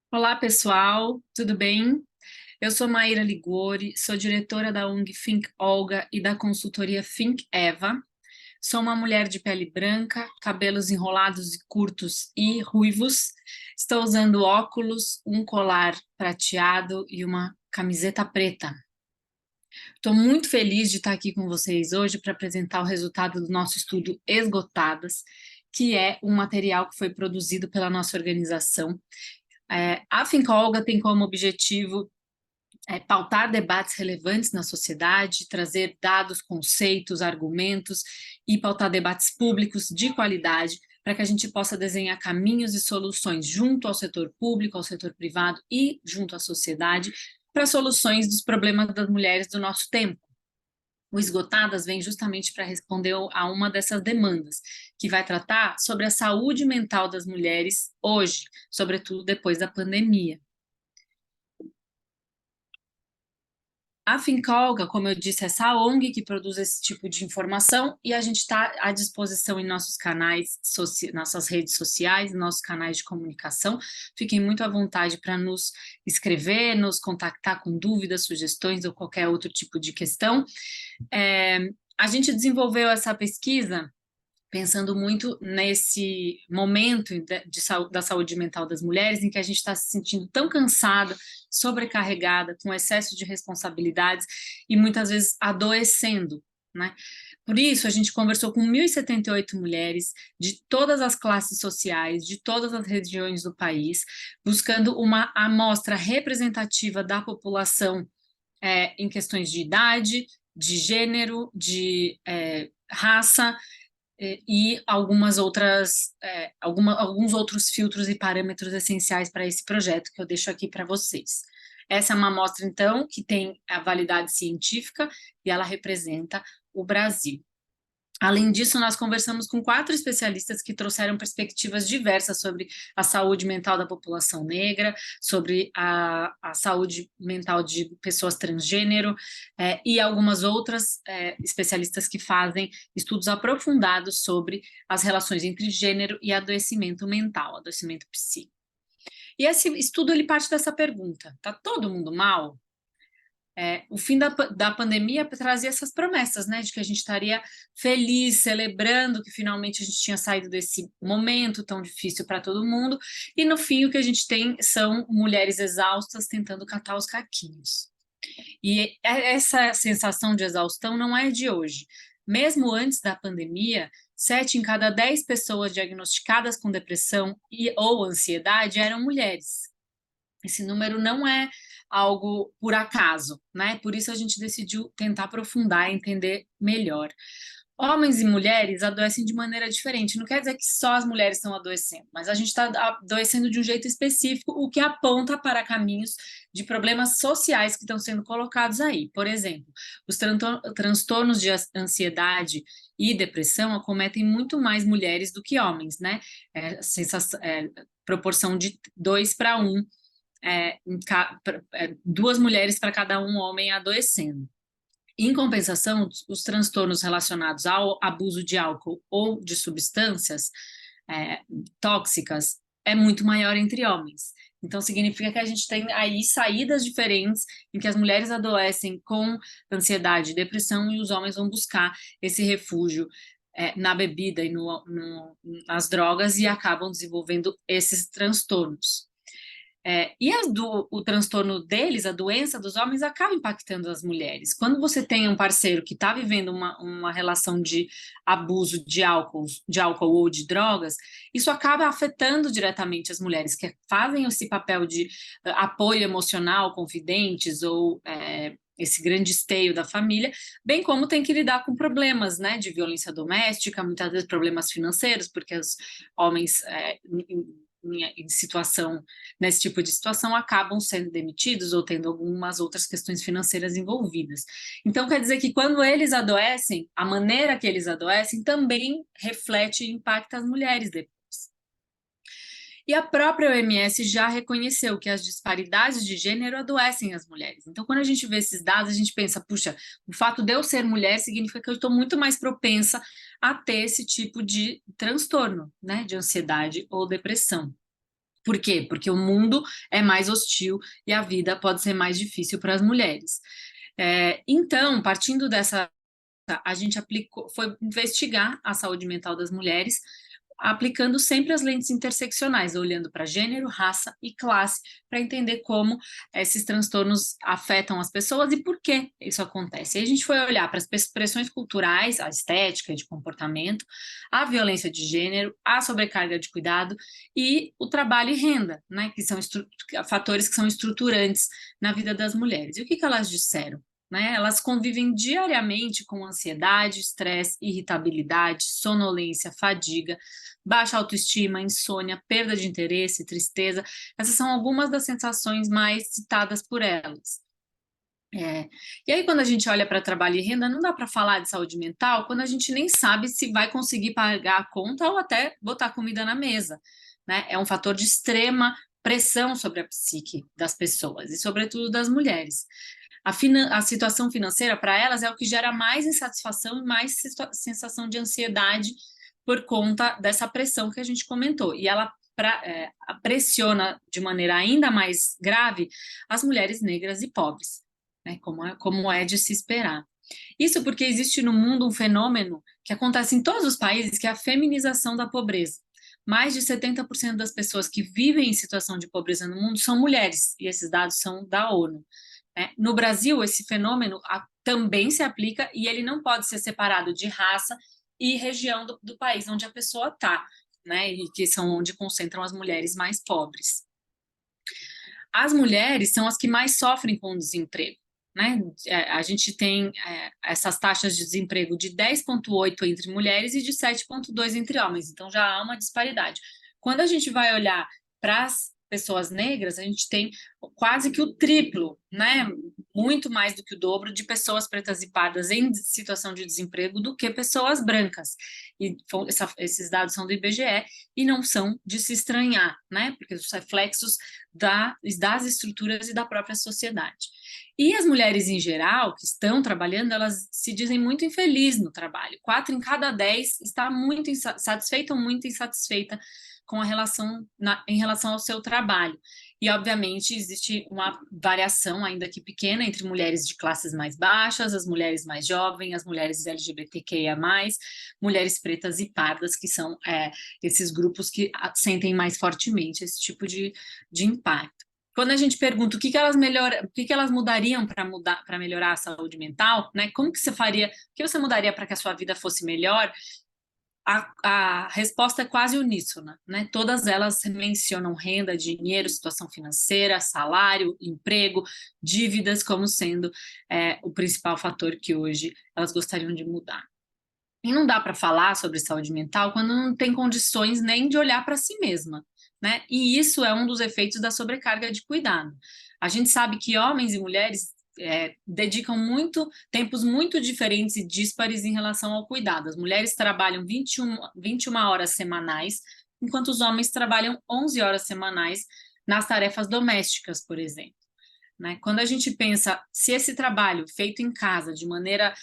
Olá, pessoal, tudo bem? Eu sou Maíra Ligori, sou diretora da ONG Think Olga e da consultoria Think Eva. Sou uma mulher de pele branca, cabelos enrolados e curtos e ruivos. Estou usando óculos, um colar prateado e uma camiseta preta. Estou muito feliz de estar aqui com vocês hoje para apresentar o resultado do nosso estudo Esgotadas, que é um material que foi produzido pela nossa organização. A Fincolga tem como objetivo pautar debates relevantes na sociedade, trazer dados, conceitos, argumentos e pautar debates públicos de qualidade para que a gente possa desenhar caminhos e soluções junto ao setor público, ao setor privado e junto à sociedade para soluções dos problemas das mulheres do nosso tempo. O Esgotadas vem justamente para responder a uma dessas demandas, que vai tratar sobre a saúde mental das mulheres hoje, sobretudo depois da pandemia. A Fincolga, como eu disse, é essa ONG que produz esse tipo de informação e a gente está à disposição em nossos canais, nossas redes sociais, nossos canais de comunicação. Fiquem muito à vontade para nos escrever, nos contactar com dúvidas, sugestões ou qualquer outro tipo de questão. A gente desenvolveu essa pesquisa pensando muito nesse momento da saúde mental das mulheres, em que a gente está se sentindo tão cansada, sobrecarregada, com excesso de responsabilidades e muitas vezes adoecendo, né? Por isso, a gente conversou com 1.078 mulheres de todas as classes sociais, de todas as regiões do país, buscando uma amostra representativa da população em questões de idade, de gênero, de raça, e alguns outros filtros e parâmetros essenciais para esse projeto que eu deixo aqui para vocês. Essa é uma amostra, então, que tem a validade científica e ela representa o Brasil. Além disso, nós conversamos com 4 especialistas que trouxeram perspectivas diversas sobre a saúde mental da população negra, sobre a saúde mental de pessoas transgênero, e algumas outras especialistas que fazem estudos aprofundados sobre as relações entre gênero e adoecimento mental, adoecimento psíquico. E esse estudo ele parte dessa pergunta: está todo mundo mal? O fim da pandemia trazia essas promessas, né, de que a gente estaria feliz, celebrando que finalmente a gente tinha saído desse momento tão difícil para todo mundo, e no fim o que a gente tem são mulheres exaustas tentando catar os caquinhos. E essa sensação de exaustão não é de hoje. Mesmo antes da pandemia, 7 em cada 10 pessoas diagnosticadas com depressão ou ansiedade eram mulheres. Esse número não é algo por acaso, né? Por isso a gente decidiu tentar aprofundar e entender melhor. Homens e mulheres adoecem de maneira diferente. Não quer dizer que só as mulheres estão adoecendo, mas a gente está adoecendo de um jeito específico, o que aponta para caminhos de problemas sociais que estão sendo colocados aí. Por exemplo, os transtornos de ansiedade e depressão acometem muito mais mulheres do que homens, né? Proporção de 2 para 1, 2 mulheres para cada um homem adoecendo. Em compensação, os transtornos relacionados ao abuso de álcool ou de substâncias tóxicas é muito maior entre homens. Então, significa que a gente tem aí saídas diferentes em que as mulheres adoecem com ansiedade e depressão e os homens vão buscar esse refúgio na bebida e nas drogas e acabam desenvolvendo esses transtornos. O transtorno deles, a doença dos homens, acaba impactando as mulheres. Quando você tem um parceiro que está vivendo uma relação de abuso de álcool ou de drogas, isso acaba afetando diretamente as mulheres que fazem esse papel de apoio emocional, confidentes ou esse grande esteio da família, bem como tem que lidar com problemas, né, de violência doméstica, muitas vezes problemas financeiros, porque os homens nesse tipo de situação, acabam sendo demitidos ou tendo algumas outras questões financeiras envolvidas. Então, quer dizer que quando eles adoecem, a maneira que eles adoecem também reflete e impacta as mulheres depois. E a própria OMS já reconheceu que as disparidades de gênero adoecem as mulheres. Então, quando a gente vê esses dados, a gente pensa, puxa, o fato de eu ser mulher significa que eu estou muito mais propensa a ter esse tipo de transtorno, né, de ansiedade ou depressão. Por quê? Porque o mundo é mais hostil e a vida pode ser mais difícil para as mulheres. Então, partindo dessa, a gente foi investigar a saúde mental das mulheres, aplicando sempre as lentes interseccionais, olhando para gênero, raça e classe, para entender como esses transtornos afetam as pessoas e por que isso acontece. E a gente foi olhar para as expressões culturais, a estética de comportamento, a violência de gênero, a sobrecarga de cuidado e o trabalho e renda, né, que são fatores que são estruturantes na vida das mulheres. E o que elas disseram? Né? Elas convivem diariamente com ansiedade, estresse, irritabilidade, sonolência, fadiga, baixa autoestima, insônia, perda de interesse, tristeza. Essas são algumas das sensações mais citadas por elas. E aí, quando a gente olha para trabalho e renda, não dá para falar de saúde mental quando a gente nem sabe se vai conseguir pagar a conta ou até botar comida na mesa. Né? É um fator de extrema pressão sobre a psique das pessoas e, sobretudo, das mulheres. A situação financeira para elas é o que gera mais insatisfação e mais sensação de ansiedade por conta dessa pressão que a gente comentou. E ela pressiona de maneira ainda mais grave as mulheres negras e pobres, né, como é de se esperar. Isso porque existe no mundo um fenômeno que acontece em todos os países, que é a feminização da pobreza. Mais de 70% das pessoas que vivem em situação de pobreza no mundo são mulheres, e esses dados são da ONU. No Brasil, esse fenômeno também se aplica e ele não pode ser separado de raça e região do país onde a pessoa está, né? E que são onde concentram as mulheres mais pobres. As mulheres são as que mais sofrem com o desemprego. Né? A gente tem essas taxas de desemprego de 10,8 entre mulheres e de 7,2 entre homens, então já há uma disparidade. Quando a gente vai olhar para as pessoas negras, a gente tem quase que o triplo, né? Muito mais do que o dobro de pessoas pretas e pardas em situação de desemprego do que pessoas brancas. E esses dados são do IBGE e não são de se estranhar, né? Porque os reflexos das estruturas e da própria sociedade. E as mulheres em geral, que estão trabalhando, elas se dizem muito infelizes no trabalho. 4 em cada 10 está muito insatisfeita ou muito insatisfeita com a em relação ao seu trabalho. E, obviamente, existe uma variação, ainda que pequena, entre mulheres de classes mais baixas, as mulheres mais jovens, as mulheres LGBTQIA+, mulheres pretas e pardas, que são esses grupos que sentem mais fortemente esse tipo de impacto. Quando a gente pergunta o que elas mudariam para melhorar a saúde mental, né? Como que você faria, o que você mudaria para que a sua vida fosse melhor? A resposta é quase uníssona, né? Todas elas mencionam renda, dinheiro, situação financeira, salário, emprego, dívidas como sendo o principal fator que hoje elas gostariam de mudar. E não dá para falar sobre saúde mental quando não tem condições nem de olhar para si mesma, né? E isso é um dos efeitos da sobrecarga de cuidado. A gente sabe que homens e mulheres dedicam tempos muito diferentes e díspares em relação ao cuidado. As mulheres trabalham 21 horas semanais, enquanto os homens trabalham 11 horas semanais nas tarefas domésticas, por exemplo. Né? Quando a gente pensa se esse trabalho feito em casa de maneira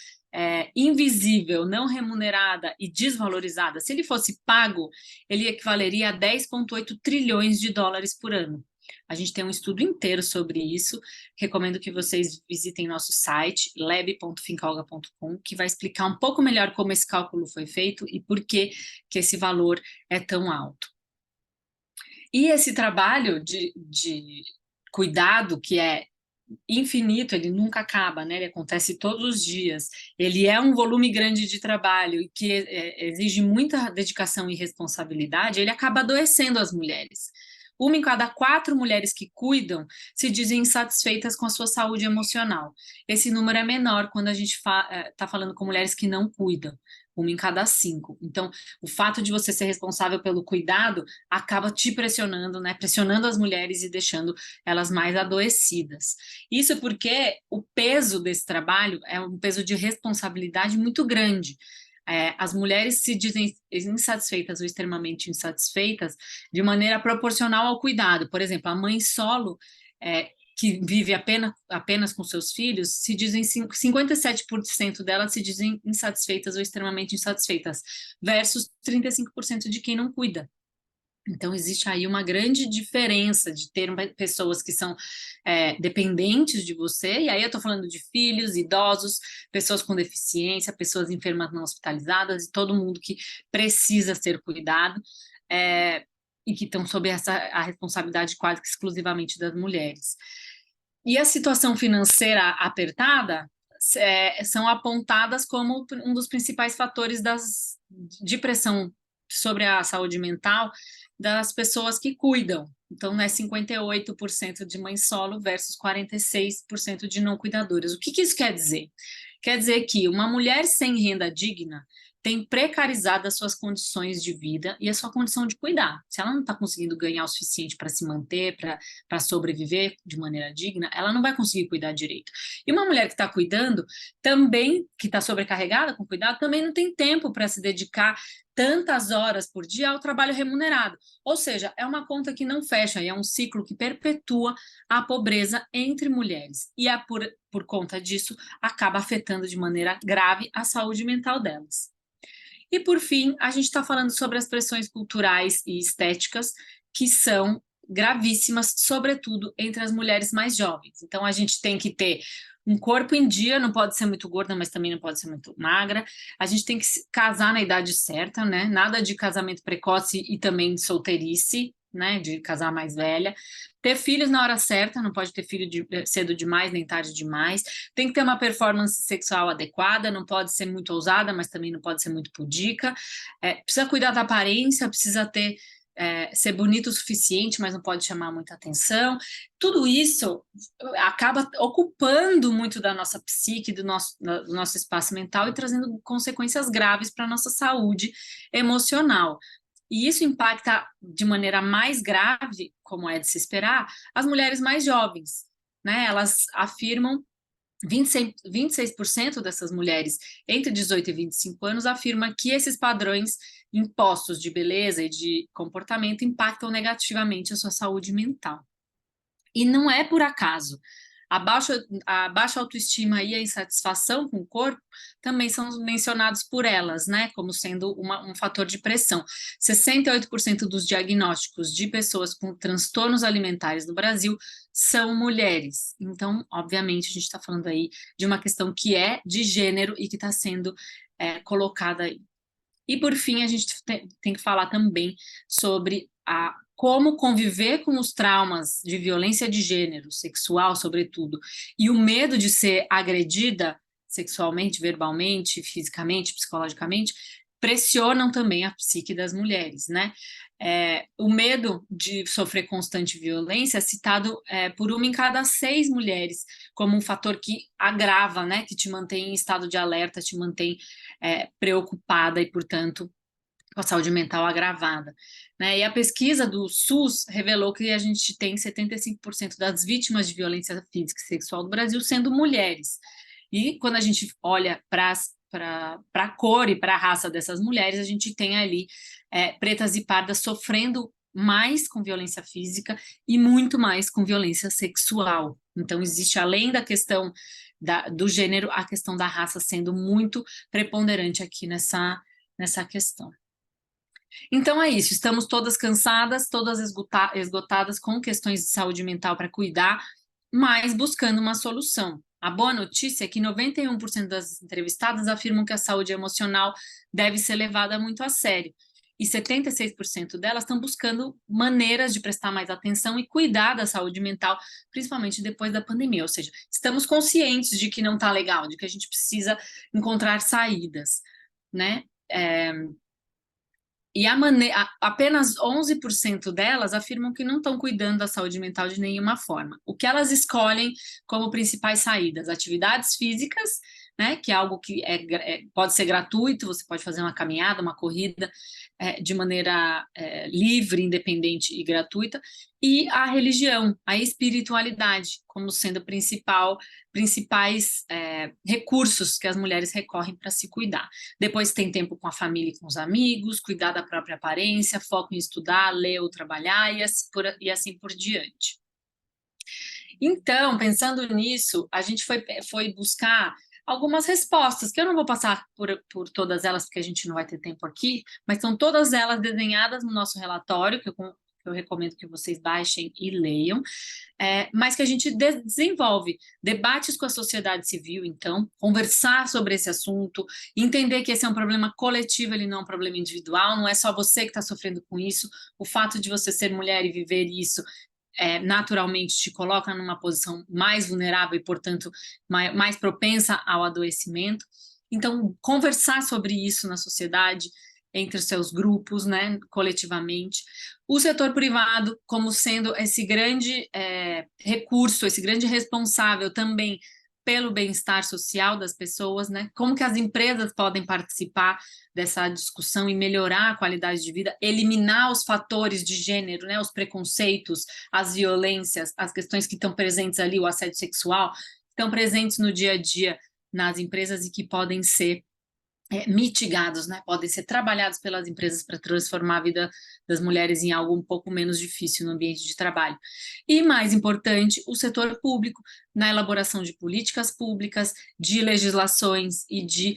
invisível, não remunerada e desvalorizada, se ele fosse pago, ele equivaleria a 10,8 trilhões de dólares por ano. A gente tem um estudo inteiro sobre isso, recomendo que vocês visitem nosso site, lab.fincalga.com, que vai explicar um pouco melhor como esse cálculo foi feito e por que esse valor é tão alto. E esse trabalho de cuidado, que é infinito, ele nunca acaba, né? Ele acontece todos os dias. Ele é um volume grande de trabalho e que exige muita dedicação e responsabilidade, ele acaba adoecendo as mulheres. 1 em cada 4 mulheres que cuidam se dizem insatisfeitas com a sua saúde emocional. Esse número é menor quando a gente está falando com mulheres que não cuidam. 1 em cada 5. Então, o fato de você ser responsável pelo cuidado acaba te pressionando, né? Pressionando as mulheres e deixando elas mais adoecidas. Isso porque o peso desse trabalho é um peso de responsabilidade muito grande. As mulheres se dizem insatisfeitas ou extremamente insatisfeitas de maneira proporcional ao cuidado. Por exemplo, a mãe solo, que vive apenas com seus filhos, se dizem 57% delas se dizem insatisfeitas ou extremamente insatisfeitas, versus 35% de quem não cuida. Então, existe aí uma grande diferença de ter pessoas que são dependentes de você, e aí eu estou falando de filhos, idosos, pessoas com deficiência, pessoas enfermas não hospitalizadas, e todo mundo que precisa ser cuidado, e que estão sob a responsabilidade quase que exclusivamente das mulheres. E a situação financeira apertada são apontadas como um dos principais fatores de pressão sobre a saúde mental das pessoas que cuidam. Então, é 58% de mães solo versus 46% de não cuidadoras. O que isso quer dizer? Quer dizer que uma mulher sem renda digna tem precarizado as suas condições de vida e a sua condição de cuidar. Se ela não está conseguindo ganhar o suficiente para se manter, para sobreviver de maneira digna, ela não vai conseguir cuidar direito. E uma mulher que está cuidando, também, que está sobrecarregada com cuidado, também não tem tempo para se dedicar tantas horas por dia ao trabalho remunerado. Ou seja, é uma conta que não fecha e é um ciclo que perpetua a pobreza entre mulheres. E por conta disso, acaba afetando de maneira grave a saúde mental delas. E, por fim, a gente está falando sobre as pressões culturais e estéticas, que são gravíssimas, sobretudo entre as mulheres mais jovens. Então, a gente tem que ter um corpo em dia, não pode ser muito gorda, mas também não pode ser muito magra. A gente tem que se casar na idade certa, né? Nada de casamento precoce e também de solteirice, né? De casar mais velha. Ter filhos na hora certa, não pode ter filho cedo demais, nem tarde demais. Tem que ter uma performance sexual adequada, não pode ser muito ousada, mas também não pode ser muito pudica. Precisa cuidar da aparência, precisa ser bonito o suficiente, mas não pode chamar muita atenção. Tudo isso acaba ocupando muito da nossa psique, do nosso espaço mental e trazendo consequências graves para a nossa saúde emocional. E isso impacta de maneira mais grave, como é de se esperar, as mulheres mais jovens, né? Elas afirmam 26% dessas mulheres entre 18 e 25 anos afirma que esses padrões impostos de beleza e de comportamento impactam negativamente a sua saúde mental. E não é por acaso. A baixa autoestima e a insatisfação com o corpo também são mencionados por elas, né, como sendo um fator de pressão. 68% dos diagnósticos de pessoas com transtornos alimentares no Brasil são mulheres. Então, obviamente, a gente está falando aí de uma questão que é de gênero e que está sendo colocada aí. E, por fim, a gente tem que falar também sobre como conviver com os traumas de violência de gênero, sexual, sobretudo, e o medo de ser agredida sexualmente, verbalmente, fisicamente, psicologicamente, pressionam também a psique das mulheres, né? O medo de sofrer constante violência é citado por 1 em cada 6 mulheres como um fator que agrava, né? Que te mantém em estado de alerta, te mantém preocupada e, portanto, com a saúde mental agravada, né? E a pesquisa do SUS revelou que a gente tem 75% das vítimas de violência física e sexual do Brasil sendo mulheres. E quando a gente olha para a cor e para a raça dessas mulheres, a gente tem ali pretas e pardas sofrendo mais com violência física e muito mais com violência sexual. Então, existe, além da questão do gênero, a questão da raça sendo muito preponderante aqui nessa questão. Então é isso, estamos todas cansadas, todas esgotadas com questões de saúde mental para cuidar, mas buscando uma solução. A boa notícia é que 91% das entrevistadas afirmam que a saúde emocional deve ser levada muito a sério. E 76% delas estão buscando maneiras de prestar mais atenção e cuidar da saúde mental, principalmente depois da pandemia. Ou seja, estamos conscientes de que não está legal, de que a gente precisa encontrar saídas, né? E apenas 11% delas afirmam que não estão cuidando da saúde mental de nenhuma forma. O que elas escolhem como principais saídas? Atividades físicas, né, que é algo que pode ser gratuito, você pode fazer uma caminhada, uma corrida de maneira livre, independente e gratuita, e a religião, a espiritualidade, como sendo principais recursos que as mulheres recorrem para se cuidar. Depois tem tempo com a família e com os amigos, cuidar da própria aparência, foco em estudar, ler ou trabalhar e assim por diante. Então, pensando nisso, a gente foi buscar algumas respostas, que eu não vou passar por todas elas, porque a gente não vai ter tempo aqui, mas são todas elas desenhadas no nosso relatório, que eu recomendo que vocês baixem e leiam, mas que a gente desenvolve debates com a sociedade civil, então, conversar sobre esse assunto, entender que esse é um problema coletivo, ele não é um problema individual, não é só você que está sofrendo com isso, o fato de você ser mulher e viver isso naturalmente te coloca numa posição mais vulnerável e, portanto, mais propensa ao adoecimento. Então, conversar sobre isso na sociedade, entre os seus grupos, né, coletivamente. O setor privado como sendo esse grande recurso, esse grande responsável também pelo bem-estar social das pessoas, né? Como que as empresas podem participar dessa discussão e melhorar a qualidade de vida, eliminar os fatores de gênero, né? Os preconceitos, as violências, as questões que estão presentes ali, o assédio sexual, estão presentes no dia a dia nas empresas e que podem ser mitigados, né? Podem ser trabalhados pelas empresas para transformar a vida das mulheres em algo um pouco menos difícil no ambiente de trabalho. E, mais importante, o setor público, na elaboração de políticas públicas, de legislações e de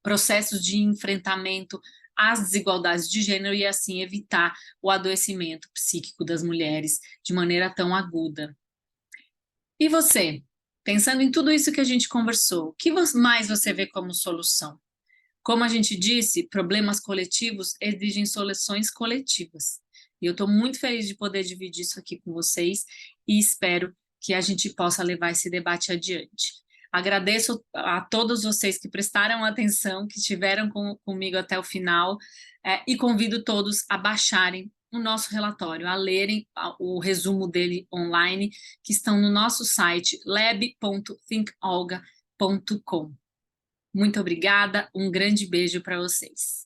processos de enfrentamento às desigualdades de gênero e, assim, evitar o adoecimento psíquico das mulheres de maneira tão aguda. E você? Pensando em tudo isso que a gente conversou, o que mais você vê como solução? Como a gente disse, problemas coletivos exigem soluções coletivas. E eu estou muito feliz de poder dividir isso aqui com vocês e espero que a gente possa levar esse debate adiante. Agradeço a todos vocês que prestaram atenção, que estiveram comigo até o final, e convido todos a baixarem o nosso relatório, a lerem o resumo dele online, que estão no nosso site lab.thinkolga.com. Muito obrigada, um grande beijo para vocês.